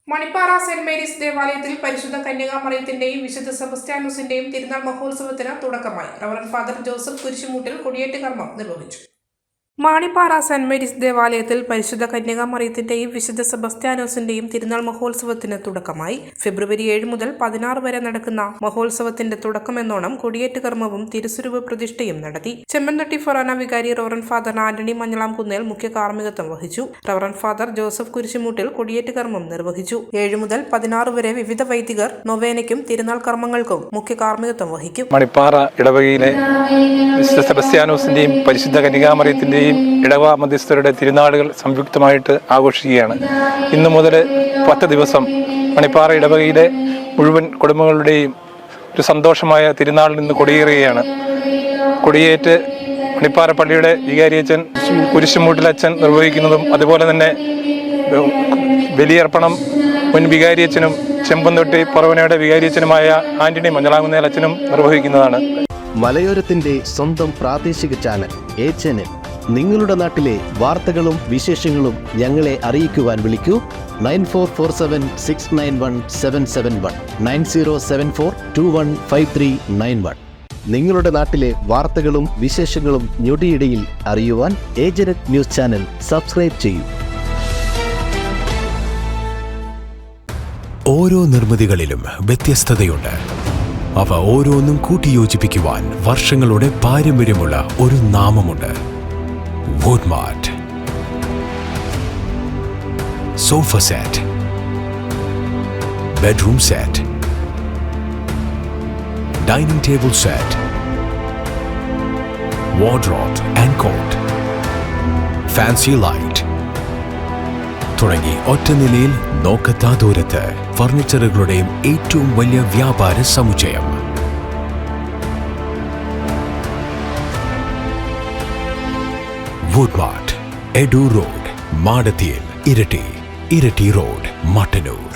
Manippara saint Mary's ദേവാലയത്തിൽ പരിശുദ്ധ കന്യകാമറിയത്തിന്റെയും വിശുദ്ധ സെബസ്ത്യാനോസിന്റെയും തിരുനാൾ മഹോത്സവത്തിന് തുടക്കമായി. റവറന്റ് ഫാദർ ജോസഫ് കുരിശുമൂട്ടിൽ കൊടിയേറ്റ് കർമ്മം നിർവഹിച്ചു. മാണിപ്പാറ സെന്റ് മേരീസ് ദേവാലയത്തിൽ പരിശുദ്ധ കന്യകാമറിയത്തിന്റെയും വിശുദ്ധ സെബസ്ത്യാനോസിന്റെയും തിരുനാൾ മഹോത്സവത്തിന് തുടക്കമായി. ഫെബ്രുവരി 7 മുതൽ 16 വരെ നടക്കുന്ന മഹോത്സവത്തിന്റെ തുടക്കമെന്നോണം കൊടിയേറ്റ് കർമ്മവും തിരുസ്വരൂപ പ്രതിഷ്ഠയും നടത്തി. ചെമ്മൻതൊട്ടി ഫൊറാന വികാരി റവറന്റ് ഫാദർ ആന്റണി മഞ്ഞളാംകുന്നേൽ മുഖ്യ കാർമ്മികത്വം വഹിച്ചു. റവറന്റ് ഫാദർ ജോസഫ് കുരിശുമൂട്ടിൽ കൊടിയേറ്റ് കർമ്മം നിർവഹിച്ചു. 7 മുതൽ 16 വരെ വിവിധ വൈദികർ നൊവേനയ്ക്കും തിരുനാൾ കർമ്മങ്ങൾക്കും മുഖ്യ കാർമ്മികത്വം വഹിക്കും. മണിപ്പാറ ഇടവകയിലെ വിശുദ്ധ സെബസ്ത്യാനോസിന്റെയും പരിശുദ്ധ കന്യകാമറിയത്തിന്റെയും ഇടവ മധ്യസ്ഥരുടെ തിരുനാളുകൾ സംയുക്തമായിട്ട് ആഘോഷിക്കുകയാണ്. ഇന്നു മുതൽ 10 ദിവസം മണിപ്പാറ ഇടവകയിലെ മുഴുവൻ കുടുംബങ്ങളുടെയും ഒരു സന്തോഷമായ തിരുനാളിൽ നിന്ന് കൊടിയേറുകയാണ്. കൊടിയേറ്റ് മണിപ്പാറ പള്ളിയുടെ വികാരിയച്ഛൻ കുരിശുമൂട്ടിലച്ഛൻ നിർവഹിക്കുന്നതും അതുപോലെ തന്നെ ബലിയർപ്പണം മുൻ വികാരിയച്ഛനും ചെമ്പന്തൊട്ടി പറവനയുടെ വികാരിയച്ഛനുമായ ആന്റണി മഞ്ഞളാംകുന്നേൽ അച്ഛനും നിർവഹിക്കുന്നതാണ്. മലയോരത്തിന്റെ സ്വന്തം പ്രാദേശിക ചാനൽ A-Channel. നിങ്ങളുടെ നാട്ടിലെ വാർത്തകളും വിശേഷങ്ങളും ഞങ്ങളെ അറിയിക്കുവാൻ വിളിക്കൂ 9447691771 9074215391. നിങ്ങളുടെ നാട്ടിലെ വാർത്തകളും വിശേഷങ്ങളും ഞൊടിയിടയിൽ അറിയുവാൻ A-Channel ന്യൂസ് ചാനൽ സബ്സ്ക്രൈബ് ചെയ്യൂ. ഓരോ നിർമ്മിതികളിലും വ്യത്യസ്തതയുണ്ട്. അവ ഓരോന്നും കൂട്ടിയോജിപ്പിക്കുവാൻ വർഷങ്ങളുടെ പാരമ്പര്യമുള്ള ഒരു നാമമുണ്ട്. Woodmart. Sofa set, bedroom set, dining table set, wardrobe and coat, fancy light തുടങ്ങി ഒറ്റ നിലയിൽ നോക്കത്താ ദൂരത്ത് ഫർണിച്ചറുകളുടെയും ഏറ്റവും വലിയ വ്യാപാര സമുച്ചയം. Woodmart, Edu Road, Madatiel, Irati Road, Mattanur.